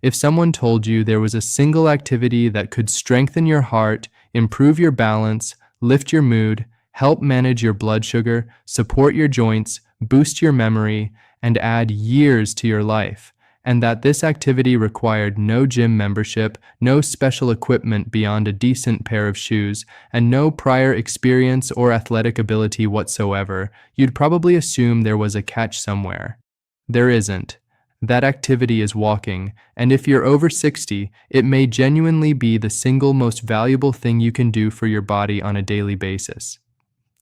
If someone told you there was a single activity that could strengthen your heart, improve your balance, lift your mood, help manage your blood sugar, support your joints, boost your memory, and add years to your life, and that this activity required no gym membership, no special equipment beyond a decent pair of shoes, and no prior experience or athletic ability whatsoever, you'd probably assume there was a catch somewhere. There isn't. That activity is walking, and if you're over 60, it may genuinely be the single most valuable thing you can do for your body on a daily basis.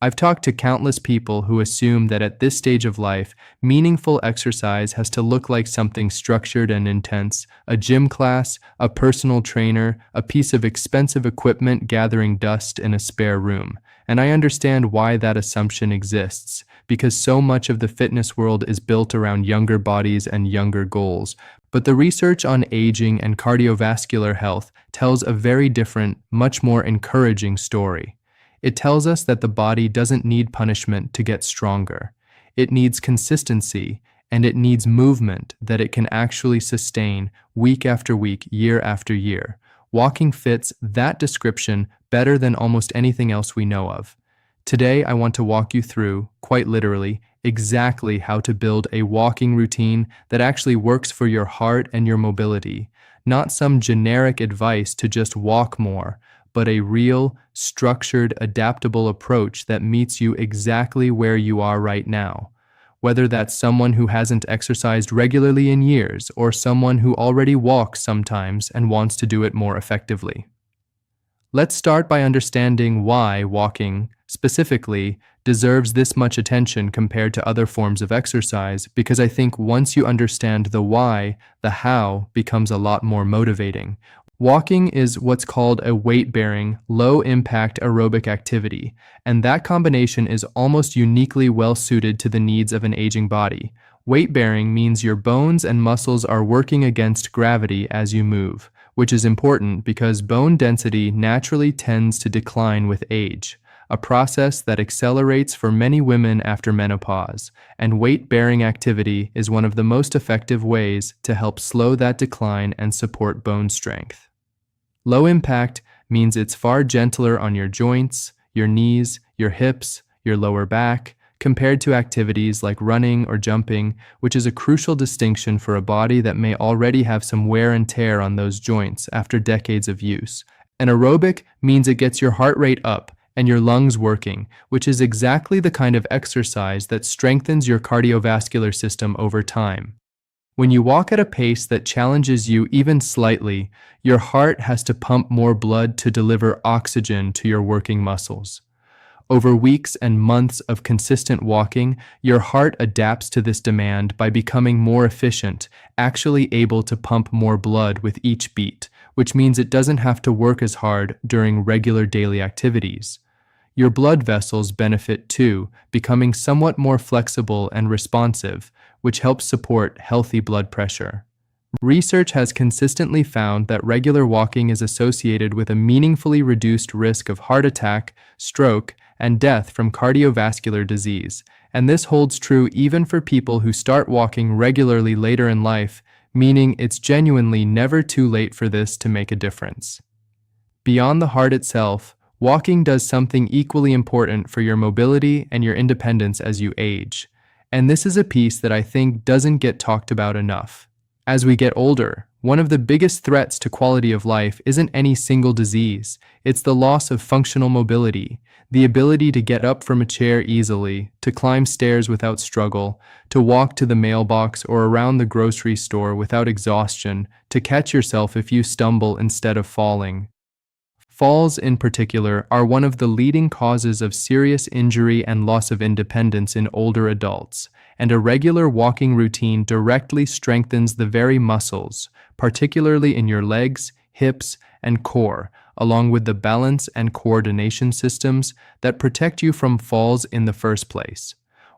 I've talked to countless people who assume that at this stage of life, meaningful exercise has to look like something structured and intense, a gym class, a personal trainer, a piece of expensive equipment gathering dust in a spare room. And I understand why that assumption exists, because so much of the fitness world is built around younger bodies and younger goals. But the research on aging and cardiovascular health tells a very different, much more encouraging story. It tells us that the body doesn't need punishment to get stronger. It needs consistency, and it needs movement that it can actually sustain week after week, year after year. Walking fits that description better than almost anything else we know of. Today, I want to walk you through, quite literally, exactly how to build a walking routine that actually works for your heart and your mobility. Not some generic advice to just walk more, but a real, structured, adaptable approach that meets you exactly where you are right now. Whether that's someone who hasn't exercised regularly in years or someone who already walks sometimes and wants to do it more effectively. Let's start by understanding why walking, specifically, deserves this much attention compared to other forms of exercise, because I think once you understand the why, the how becomes a lot more motivating. Walking is what's called a weight-bearing, low-impact aerobic activity, and that combination is almost uniquely well-suited to the needs of an aging body. Weight-bearing means your bones and muscles are working against gravity as you move, which is important because bone density naturally tends to decline with age, a process that accelerates for many women after menopause, and weight-bearing activity is one of the most effective ways to help slow that decline and support bone strength. Low impact means it's far gentler on your joints, your knees, your hips, your lower back, compared to activities like running or jumping, which is a crucial distinction for a body that may already have some wear and tear on those joints after decades of use. And aerobic means it gets your heart rate up and your lungs working, which is exactly the kind of exercise that strengthens your cardiovascular system over time. When you walk at a pace that challenges you even slightly, your heart has to pump more blood to deliver oxygen to your working muscles. Over weeks and months of consistent walking, your heart adapts to this demand by becoming more efficient, actually able to pump more blood with each beat, which means it doesn't have to work as hard during regular daily activities. Your blood vessels benefit too, becoming somewhat more flexible and responsive, which helps support healthy blood pressure. Research has consistently found that regular walking is associated with a meaningfully reduced risk of heart attack, stroke, and death from cardiovascular disease, and this holds true even for people who start walking regularly later in life, meaning it's genuinely never too late for this to make a difference. Beyond the heart itself, walking does something equally important for your mobility and your independence as you age. And this is a piece that I think doesn't get talked about enough. As we get older, one of the biggest threats to quality of life isn't any single disease, it's the loss of functional mobility, the ability to get up from a chair easily, to climb stairs without struggle, to walk to the mailbox or around the grocery store without exhaustion, to catch yourself if you stumble instead of falling. Falls, in particular, are one of the leading causes of serious injury and loss of independence in older adults, and a regular walking routine directly strengthens the very muscles, particularly in your legs, hips, and core, along with the balance and coordination systems that protect you from falls in the first place.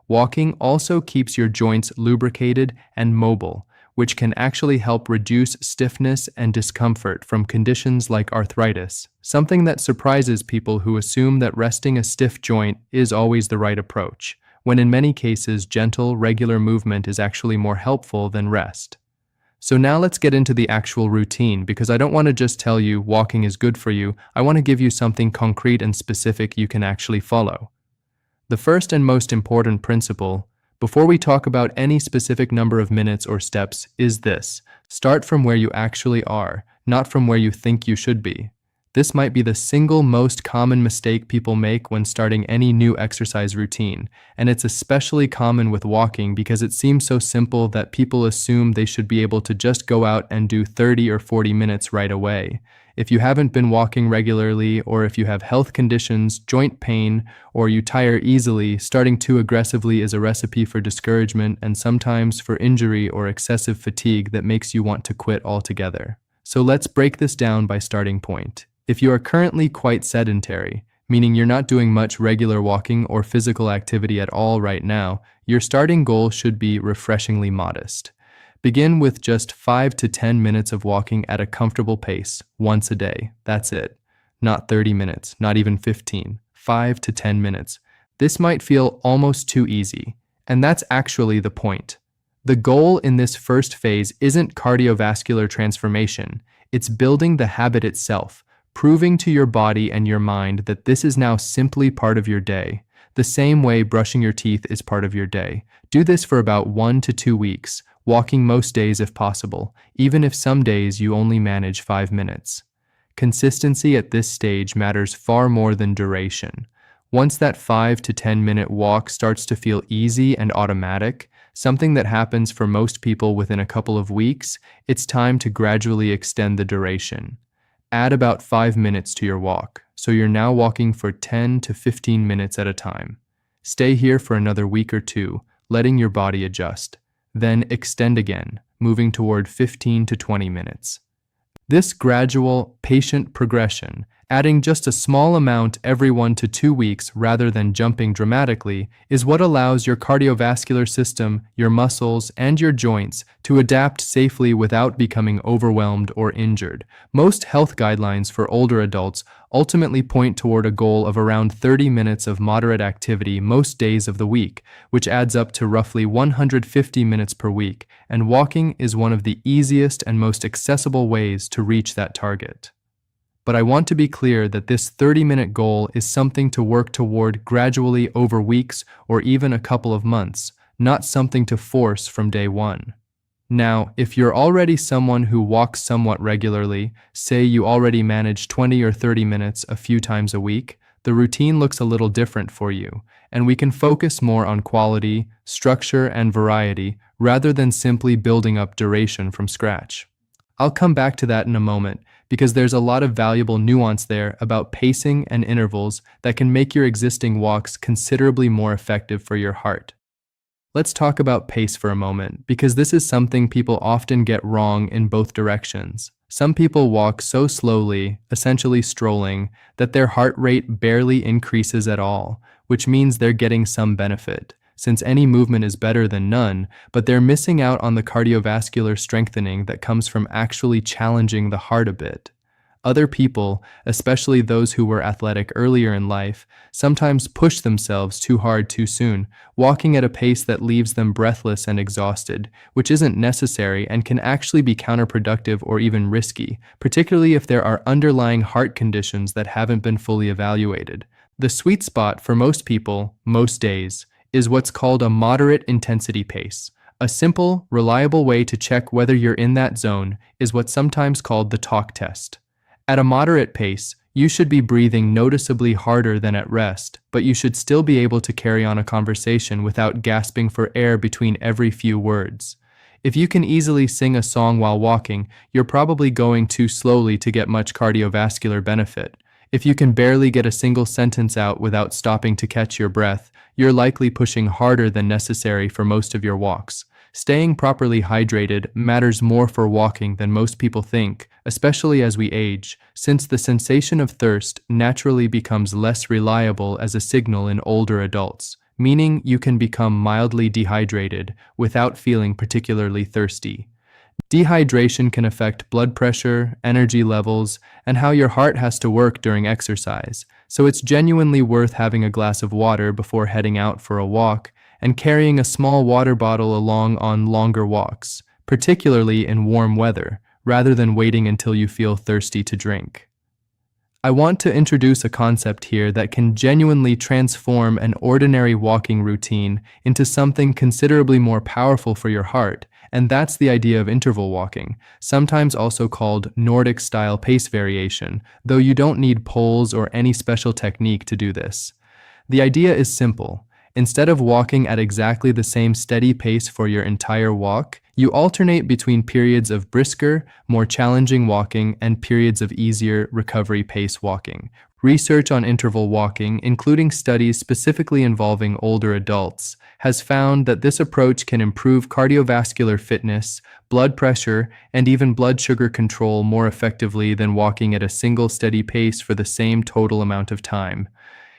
Walking also keeps your joints lubricated and mobile, which can actually help reduce stiffness and discomfort from conditions like arthritis, something that surprises people who assume that resting a stiff joint is always the right approach, when in many cases gentle, regular movement is actually more helpful than rest. So now let's get into the actual routine because I don't want to just tell you walking is good for you. I want to give you something concrete and specific you can actually follow. The first and most important principle, before we talk about any specific number of minutes or steps, is this: start from where you actually are, not from where you think you should be. This might be the single most common mistake people make when starting any new exercise routine, and it's especially common with walking because it seems so simple that people assume they should be able to just go out and do 30 or 40 minutes right away. If you haven't been walking regularly, or if you have health conditions, joint pain, or you tire easily, starting too aggressively is a recipe for discouragement and sometimes for injury or excessive fatigue that makes you want to quit altogether. So let's break this down by starting point. If you are currently quite sedentary, meaning you're not doing much regular walking or physical activity at all right now, your starting goal should be refreshingly modest. Begin with just 5 to 10 minutes of walking at a comfortable pace, once a day. That's it. Not 30 minutes, not even 15. 5 to 10 minutes. This might feel almost too easy, and that's actually the point. The goal in this first phase isn't cardiovascular transformation, it's building the habit itself, proving to your body and your mind that this is now simply part of your day, the same way brushing your teeth is part of your day. Do this for about 1 to 2 weeks, walking most days if possible, even if some days you only manage 5 minutes. Consistency at this stage matters far more than duration. Once that 5 to 10 minute walk starts to feel easy and automatic, something that happens for most people within a couple of weeks, it's time to gradually extend the duration. Add about 5 minutes to your walk, so you're now walking for 10 to 15 minutes at a time. Stay here for another week or two, letting your body adjust. Then extend again, moving toward 15 to 20 minutes. This gradual, patient progression, adding just a small amount every 1 to 2 weeks rather than jumping dramatically, is what allows your cardiovascular system, your muscles, and your joints to adapt safely without becoming overwhelmed or injured. Most health guidelines for older adults ultimately point toward a goal of around 30 minutes of moderate activity most days of the week, which adds up to roughly 150 minutes per week, and walking is one of the easiest and most accessible ways to reach that target. But I want to be clear that this 30-minute goal is something to work toward gradually over weeks or even a couple of months, not something to force from day one. Now, if you're already someone who walks somewhat regularly, say you already manage 20 or 30 minutes a few times a week, the routine looks a little different for you, and we can focus more on quality, structure, and variety rather than simply building up duration from scratch. I'll come back to that in a moment, because there's a lot of valuable nuance there about pacing and intervals that can make your existing walks considerably more effective for your heart. Let's talk about pace for a moment, because this is something people often get wrong in both directions. Some people walk so slowly, essentially strolling, that their heart rate barely increases at all, which means they're getting some benefit, since any movement is better than none, but they're missing out on the cardiovascular strengthening that comes from actually challenging the heart a bit. Other people, especially those who were athletic earlier in life, sometimes push themselves too hard too soon, walking at a pace that leaves them breathless and exhausted, which isn't necessary and can actually be counterproductive or even risky, particularly if there are underlying heart conditions that haven't been fully evaluated. The sweet spot for most people, most days, is what's called a moderate intensity pace. A simple, reliable way to check whether you're in that zone is what's sometimes called the talk test. At a moderate pace, you should be breathing noticeably harder than at rest, but you should still be able to carry on a conversation without gasping for air between every few words. If you can easily sing a song while walking, you're probably going too slowly to get much cardiovascular benefit. If you can barely get a single sentence out without stopping to catch your breath, you're likely pushing harder than necessary for most of your walks. Staying properly hydrated matters more for walking than most people think, especially as we age, since the sensation of thirst naturally becomes less reliable as a signal in older adults, meaning you can become mildly dehydrated without feeling particularly thirsty. Dehydration can affect blood pressure, energy levels, and how your heart has to work during exercise, so it's genuinely worth having a glass of water before heading out for a walk and carrying a small water bottle along on longer walks. particularly in warm weather, rather than waiting until you feel thirsty to drink. I want to introduce a concept here that can genuinely transform an ordinary walking routine into something considerably more powerful for your heart, and that's the idea of interval walking, sometimes also called Nordic-style pace variation, though you don't need poles or any special technique to do this. The idea is simple. Instead of walking at exactly the same steady pace for your entire walk, you alternate between periods of brisker, more challenging walking and periods of easier recovery pace walking. Research on interval walking, including studies specifically involving older adults, has found that this approach can improve cardiovascular fitness, blood pressure, and even blood sugar control more effectively than walking at a single steady pace for the same total amount of time.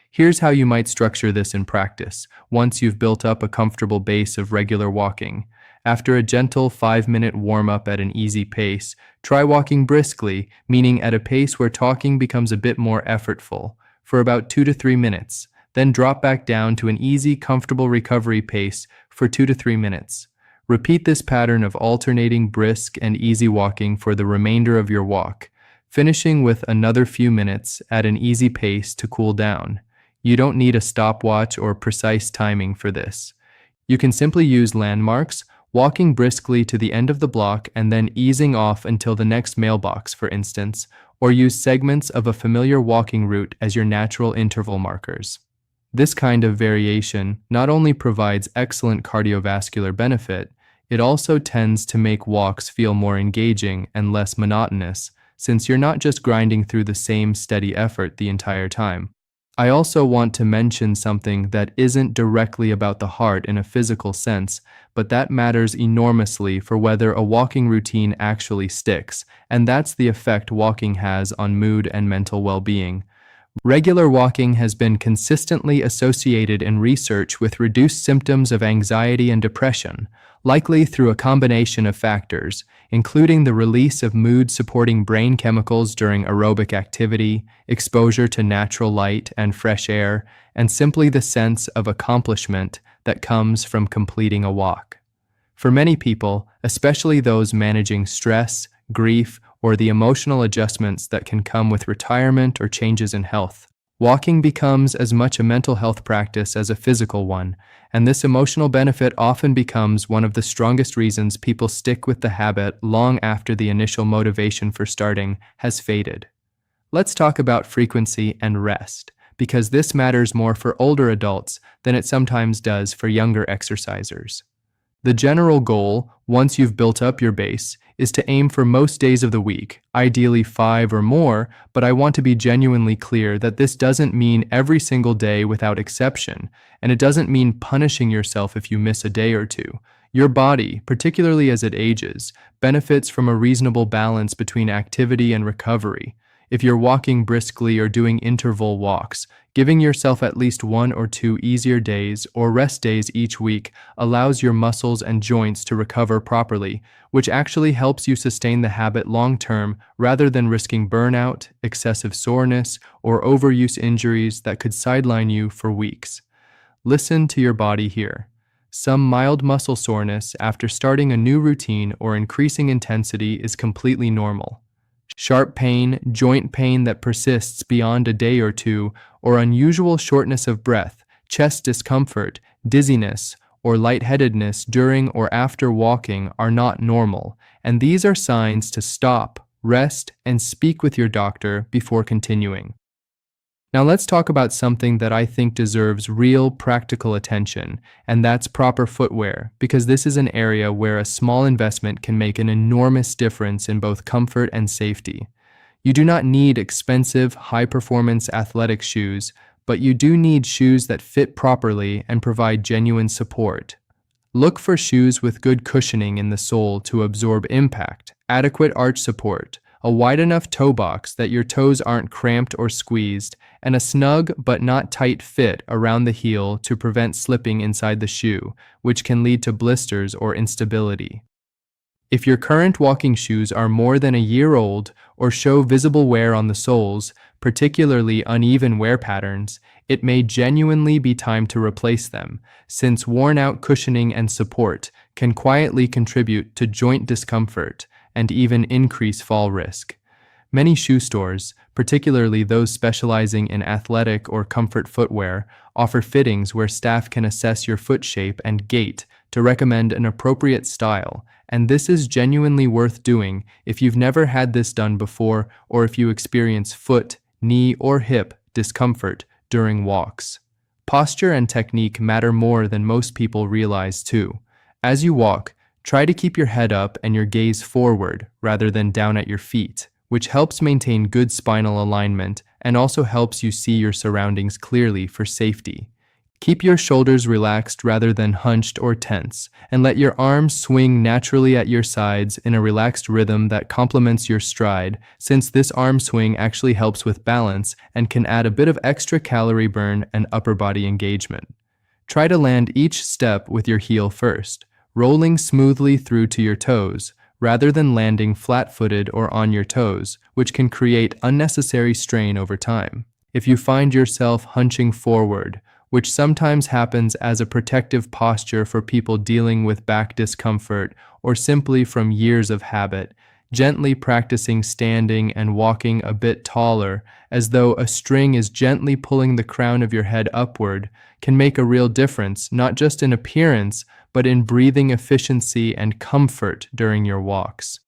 Here's how you might structure this in practice, once you've built up a comfortable base of regular walking. After a gentle 5-minute warm-up at an easy pace, try walking briskly, meaning at a pace where talking becomes a bit more effortful, for about 2 to 3 minutes. Then drop back down to an easy, comfortable recovery pace for 2 to 3 minutes. Repeat this pattern of alternating brisk and easy walking for the remainder of your walk, finishing with another few minutes at an easy pace to cool down. You don't need a stopwatch or precise timing for this. You can simply use landmarks, walking briskly to the end of the block and then easing off until the next mailbox, for instance, or use segments of a familiar walking route as your natural interval markers. This kind of variation not only provides excellent cardiovascular benefit, it also tends to make walks feel more engaging and less monotonous, since you're not just grinding through the same steady effort the entire time. I also want to mention something that isn't directly about the heart in a physical sense, but that matters enormously for whether a walking routine actually sticks, and that's the effect walking has on mood and mental well-being. Regular walking has been consistently associated in research with reduced symptoms of anxiety and depression, likely through a combination of factors, including the release of mood-supporting brain chemicals during aerobic activity, exposure to natural light and fresh air, and simply the sense of accomplishment that comes from completing a walk. For many people, especially those managing stress, grief, or the emotional adjustments that can come with retirement or changes in health, walking becomes as much a mental health practice as a physical one, and this emotional benefit often becomes one of the strongest reasons people stick with the habit long after the initial motivation for starting has faded. Let's talk about frequency and rest, because this matters more for older adults than it sometimes does for younger exercisers. The general goal, once you've built up your base, is to aim for most days of the week, ideally 5 or more, but I want to be genuinely clear that this doesn't mean every single day without exception, and it doesn't mean punishing yourself if you miss a day or two. Your body, particularly as it ages, benefits from a reasonable balance between activity and recovery. If you're walking briskly or doing interval walks, giving yourself at least 1 or 2 easier days or rest days each week allows your muscles and joints to recover properly, which actually helps you sustain the habit long-term rather than risking burnout, excessive soreness, or overuse injuries that could sideline you for weeks. Listen to your body here. Some mild muscle soreness after starting a new routine or increasing intensity is completely normal. Sharp pain, joint pain that persists beyond a day or two, or unusual shortness of breath, chest discomfort, dizziness, or lightheadedness during or after walking are not normal, and these are signs to stop, rest, and speak with your doctor before continuing. Now let's talk about something that I think deserves real practical attention, and that's proper footwear, because this is an area where a small investment can make an enormous difference in both comfort and safety. You do not need expensive, high-performance athletic shoes, but you do need shoes that fit properly and provide genuine support. Look for shoes with good cushioning in the sole to absorb impact, adequate arch support, a wide enough toe box that your toes aren't cramped or squeezed, and a snug but not tight fit around the heel to prevent slipping inside the shoe, which can lead to blisters or instability. If your current walking shoes are more than a year old or show visible wear on the soles, particularly uneven wear patterns, it may genuinely be time to replace them, since worn-out cushioning and support can quietly contribute to joint discomfort and even increase fall risk. Many shoe stores, particularly those specializing in athletic or comfort footwear, offer fittings where staff can assess your foot shape and gait to recommend an appropriate style, and this is genuinely worth doing if you've never had this done before or if you experience foot, knee, or hip discomfort during walks. Posture and technique matter more than most people realize too. As you walk, try to keep your head up and your gaze forward rather than down at your feet, which helps maintain good spinal alignment and also helps you see your surroundings clearly for safety. Keep your shoulders relaxed rather than hunched or tense, and let your arms swing naturally at your sides in a relaxed rhythm that complements your stride, since this arm swing actually helps with balance and can add a bit of extra calorie burn and upper body engagement. Try to land each step with your heel first, rolling smoothly through to your toes, rather than landing flat-footed or on your toes, which can create unnecessary strain over time. If you find yourself hunching forward, which sometimes happens as a protective posture for people dealing with back discomfort or simply from years of habit, gently practicing standing and walking a bit taller, as though a string is gently pulling the crown of your head upward, can make a real difference, not just in appearance, but in breathing efficiency and comfort during your walks.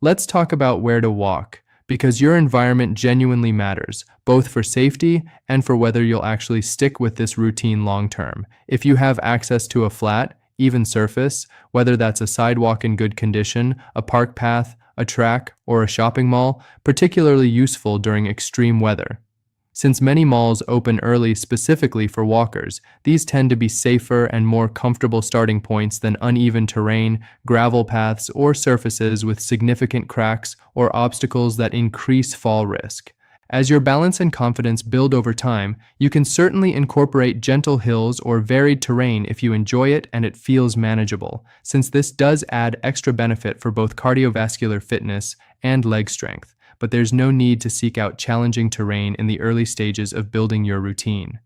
Let's talk about where to walk, because your environment genuinely matters, both for safety and for whether you'll actually stick with this routine long term. If you have access to a flat, even surface, whether that's a sidewalk in good condition, a park path, a track, or a shopping mall, particularly useful during extreme weather. Since many malls open early specifically for walkers, these tend to be safer and more comfortable starting points than uneven terrain, gravel paths, or surfaces with significant cracks or obstacles that increase fall risk. As your balance and confidence build over time, you can certainly incorporate gentle hills or varied terrain if you enjoy it and it feels manageable, since this does add extra benefit for both cardiovascular fitness and leg strength. But there's no need to seek out challenging terrain in the early stages of building your routine.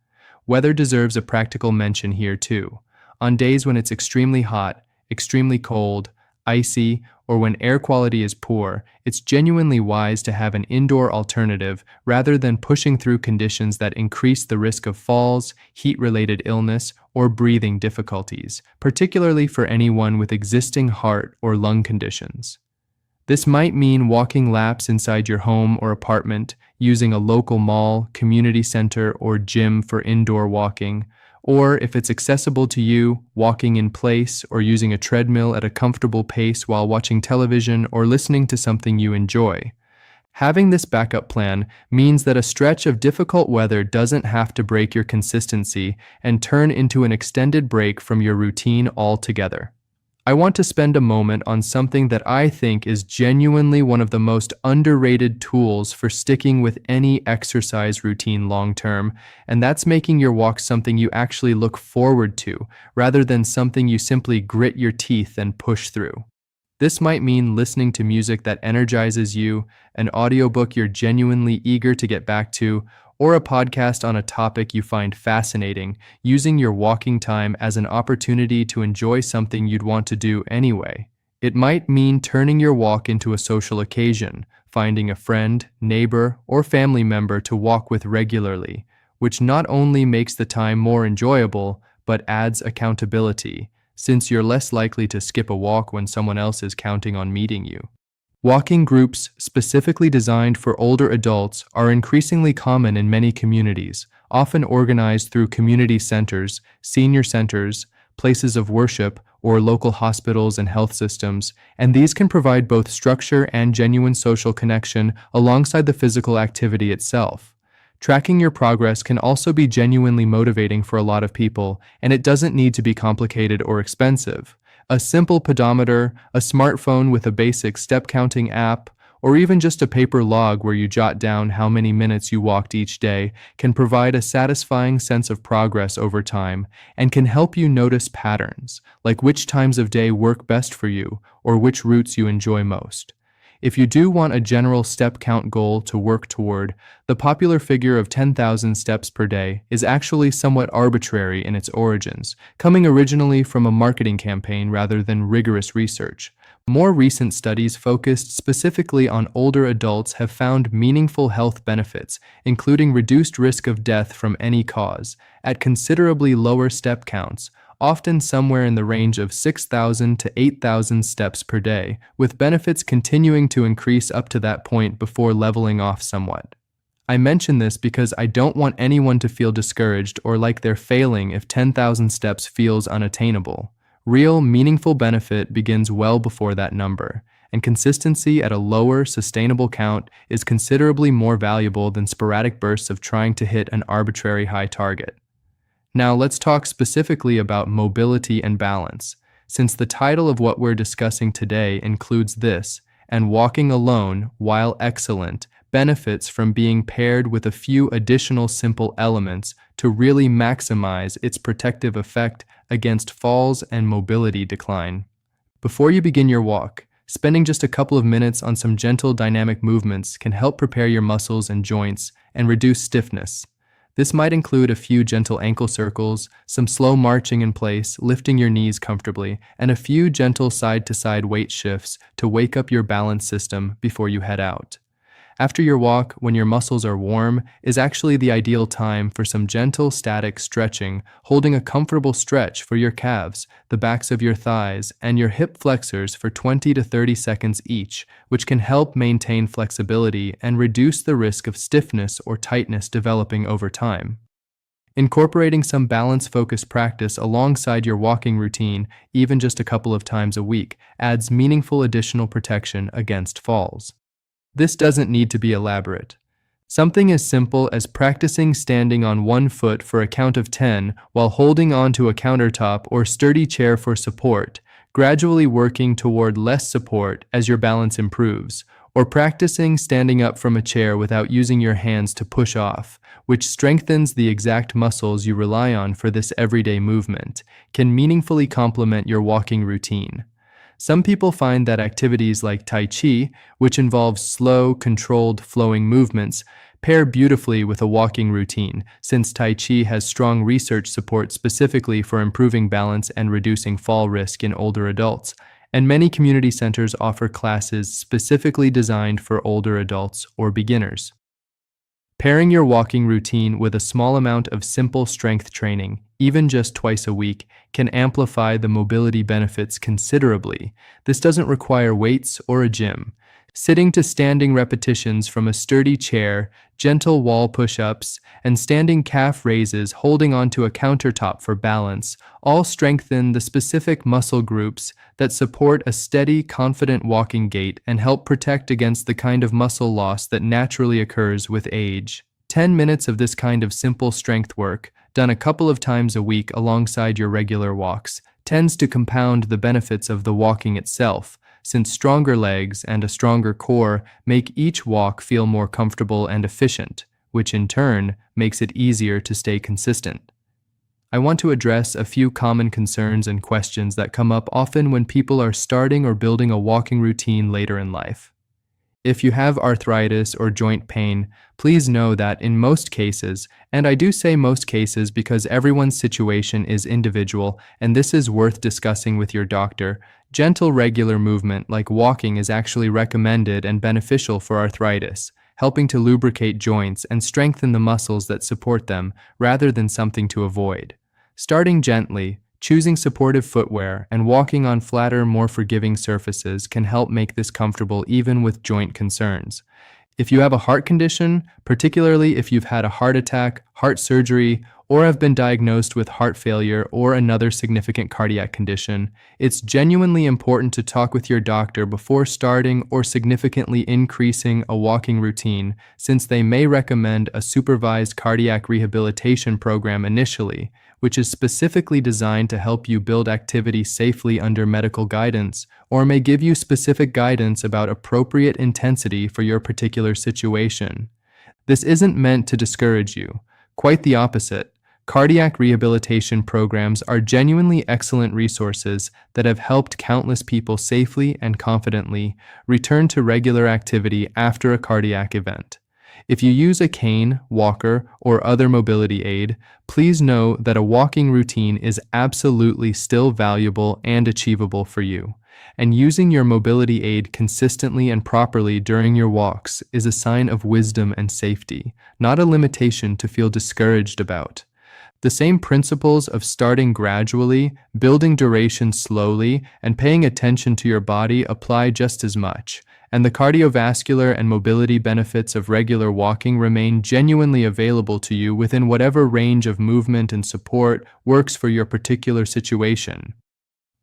Weather deserves a practical mention here too. On days when it's extremely hot, extremely cold, icy, or when air quality is poor, it's genuinely wise to have an indoor alternative rather than pushing through conditions that increase the risk of falls, heat-related illness, or breathing difficulties, particularly for anyone with existing heart or lung conditions. This might mean walking laps inside your home or apartment, using a local mall, community center, or gym for indoor walking, or if it's accessible to you, walking in place or using a treadmill at a comfortable pace while watching television or listening to something you enjoy. Having this backup plan means that a stretch of difficult weather doesn't have to break your consistency and turn into an extended break from your routine altogether. I want to spend a moment on something that I think is genuinely one of the most underrated tools for sticking with any exercise routine long term, and that's making your walk something you actually look forward to, rather than something you simply grit your teeth and push through. This might mean listening to music that energizes you, an audiobook you're genuinely eager to get back to, or a podcast on a topic you find fascinating, using your walking time as an opportunity to enjoy something you'd want to do anyway. It might mean turning your walk into a social occasion, finding a friend, neighbor, or family member to walk with regularly, which not only makes the time more enjoyable, but adds accountability, since you're less likely to skip a walk when someone else is counting on meeting you. Walking groups specifically designed for older adults are increasingly common in many communities, often organized through community centers, senior centers, places of worship, or local hospitals and health systems, and these can provide both structure and genuine social connection alongside the physical activity itself. Tracking your progress can also be genuinely motivating for a lot of people, and it doesn't need to be complicated or expensive. A simple pedometer, a smartphone with a basic step-counting app, or even just a paper log where you jot down how many minutes you walked each day can provide a satisfying sense of progress over time and can help you notice patterns, like which times of day work best for you or which routes you enjoy most. If you do want a general step count goal to work toward, the popular figure of 10,000 steps per day is actually somewhat arbitrary in its origins, coming originally from a marketing campaign rather than rigorous research. More recent studies focused specifically on older adults have found meaningful health benefits, including reduced risk of death from any cause, at considerably lower step counts, often somewhere in the range of 6,000 to 8,000 steps per day, with benefits continuing to increase up to that point before leveling off somewhat. I mention this because I don't want anyone to feel discouraged or like they're failing if 10,000 steps feels unattainable. Real, meaningful benefit begins well before that number, and consistency at a lower, sustainable count is considerably more valuable than sporadic bursts of trying to hit an arbitrary high target. Now let's talk specifically about mobility and balance, since the title of what we're discussing today includes this, and walking alone, while excellent, benefits from being paired with a few additional simple elements to really maximize its protective effect against falls and mobility decline. Before you begin your walk, spending just a couple of minutes on some gentle dynamic movements can help prepare your muscles and joints and reduce stiffness. This might include a few gentle ankle circles, some slow marching in place, lifting your knees comfortably, and a few gentle side-to-side weight shifts to wake up your balance system before you head out. After your walk, when your muscles are warm, is actually the ideal time for some gentle static stretching, holding a comfortable stretch for your calves, the backs of your thighs, and your hip flexors for 20 to 30 seconds each, which can help maintain flexibility and reduce the risk of stiffness or tightness developing over time. Incorporating some balance-focused practice alongside your walking routine, even just a couple of times a week, adds meaningful additional protection against falls. This doesn't need to be elaborate. Something as simple as practicing standing on one foot for a count of 10 while holding onto a countertop or sturdy chair for support, gradually working toward less support as your balance improves, or practicing standing up from a chair without using your hands to push off, which strengthens the exact muscles you rely on for this everyday movement, can meaningfully complement your walking routine. Some people find that activities like Tai Chi, which involves slow, controlled, flowing movements, pair beautifully with a walking routine, since Tai Chi has strong research support specifically for improving balance and reducing fall risk in older adults, and many community centers offer classes specifically designed for older adults or beginners. Pairing your walking routine with a small amount of simple strength training, even just twice a week, can amplify the mobility benefits considerably. This doesn't require weights or a gym. Sitting to standing repetitions from a sturdy chair, gentle wall push-ups, and standing calf raises holding onto a countertop for balance all strengthen the specific muscle groups that support a steady, confident walking gait and help protect against the kind of muscle loss that naturally occurs with age. 10 minutes of this kind of simple strength work, done a couple of times a week alongside your regular walks, tends to compound the benefits of the walking itself, since stronger legs and a stronger core make each walk feel more comfortable and efficient, which in turn makes it easier to stay consistent. I want to address a few common concerns and questions that come up often when people are starting or building a walking routine later in life. If you have arthritis or joint pain, please know that in most cases, and I do say most cases because everyone's situation is individual and this is worth discussing with your doctor, gentle regular movement like walking is actually recommended and beneficial for arthritis, helping to lubricate joints and strengthen the muscles that support them rather than something to avoid. Starting gently, choosing supportive footwear and walking on flatter, more forgiving surfaces can help make this comfortable even with joint concerns. If you have a heart condition, particularly if you've had a heart attack, heart surgery, or have been diagnosed with heart failure or another significant cardiac condition, it's genuinely important to talk with your doctor before starting or significantly increasing a walking routine, since they may recommend a supervised cardiac rehabilitation program initially, which is specifically designed to help you build activity safely under medical guidance, or may give you specific guidance about appropriate intensity for your particular situation. This isn't meant to discourage you. Quite the opposite. Cardiac rehabilitation programs are genuinely excellent resources that have helped countless people safely and confidently return to regular activity after a cardiac event. If you use a cane, walker, or other mobility aid, please know that a walking routine is absolutely still valuable and achievable for you. And using your mobility aid consistently and properly during your walks is a sign of wisdom and safety, not a limitation to feel discouraged about. The same principles of starting gradually, building duration slowly, and paying attention to your body apply just as much, and the cardiovascular and mobility benefits of regular walking remain genuinely available to you within whatever range of movement and support works for your particular situation.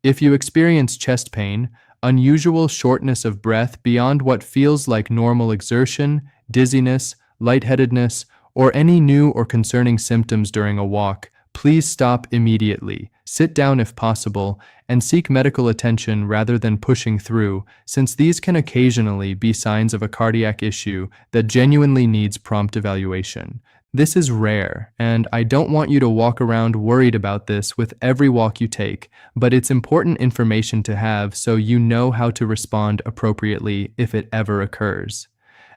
If you experience chest pain, unusual shortness of breath beyond what feels like normal exertion, dizziness, lightheadedness, or any new or concerning symptoms during a walk, please stop immediately, sit down if possible, and seek medical attention rather than pushing through, since these can occasionally be signs of a cardiac issue that genuinely needs prompt evaluation. This is rare, and I don't want you to walk around worried about this with every walk you take, but it's important information to have so you know how to respond appropriately if it ever occurs.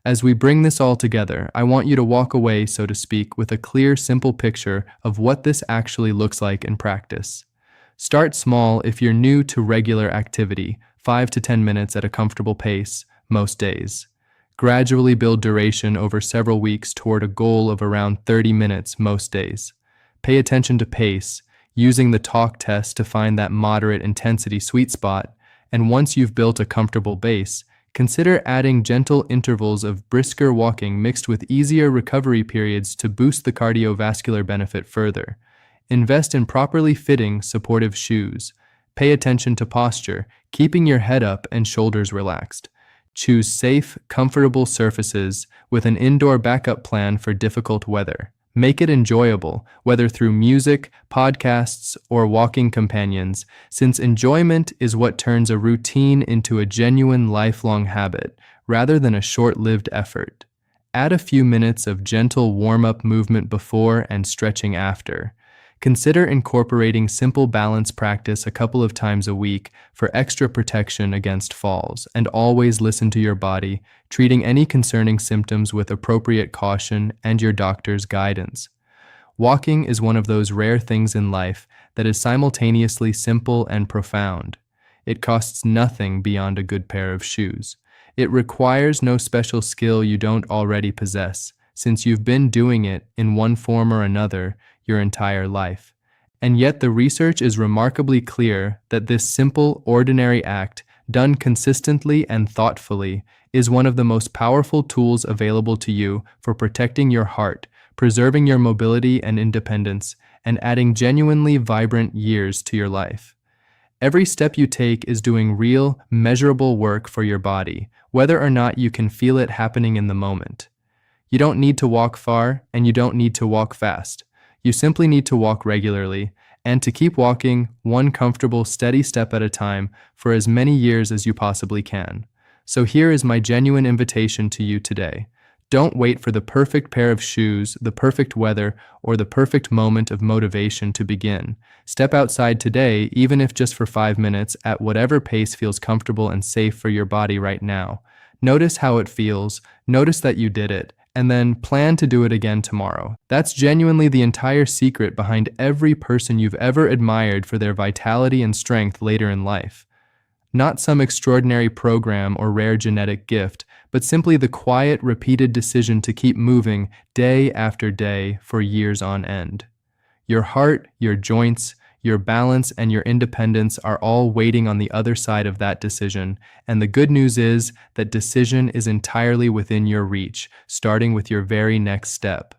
As we bring this all together, I want you to walk away, so to speak, with a clear, simple picture of what this actually looks like in practice. Start small if you're new to regular activity, 5 to 10 minutes at a comfortable pace, most days. Gradually build duration over several weeks toward a goal of around 30 minutes most days. Pay attention to pace, using the talk test to find that moderate intensity sweet spot, and once you've built a comfortable base, consider adding gentle intervals of brisker walking mixed with easier recovery periods to boost the cardiovascular benefit further. Invest in properly fitting, supportive shoes. Pay attention to posture, keeping your head up and shoulders relaxed. Choose safe, comfortable surfaces with an indoor backup plan for difficult weather. Make it enjoyable, whether through music, podcasts, or walking companions, since enjoyment is what turns a routine into a genuine lifelong habit, rather than a short-lived effort. Add a few minutes of gentle warm-up movement before and stretching after. Consider incorporating simple balance practice a couple of times a week for extra protection against falls, and always listen to your body, treating any concerning symptoms with appropriate caution and your doctor's guidance. Walking is one of those rare things in life that is simultaneously simple and profound. It costs nothing beyond a good pair of shoes. It requires no special skill you don't already possess, since you've been doing it in one form or another your entire life. And yet the research is remarkably clear that this simple, ordinary act, done consistently and thoughtfully, is one of the most powerful tools available to you for protecting your heart, preserving your mobility and independence, and adding genuinely vibrant years to your life. Every step you take is doing real, measurable work for your body, whether or not you can feel it happening in the moment. You don't need to walk far, and you don't need to walk fast. You simply need to walk regularly, and to keep walking one comfortable, steady step at a time for as many years as you possibly can. So here is my genuine invitation to you today. Don't wait for the perfect pair of shoes, the perfect weather, or the perfect moment of motivation to begin. Step outside today, even if just for 5 minutes, at whatever pace feels comfortable and safe for your body right now. Notice how it feels, notice that you did it, and then plan to do it again tomorrow. That's genuinely the entire secret behind every person you've ever admired for their vitality and strength later in life. Not some extraordinary program or rare genetic gift, but simply the quiet, repeated decision to keep moving day after day for years on end. Your heart, your joints, your balance, and your independence are all waiting on the other side of that decision, and the good news is that decision is entirely within your reach, starting with your very next step.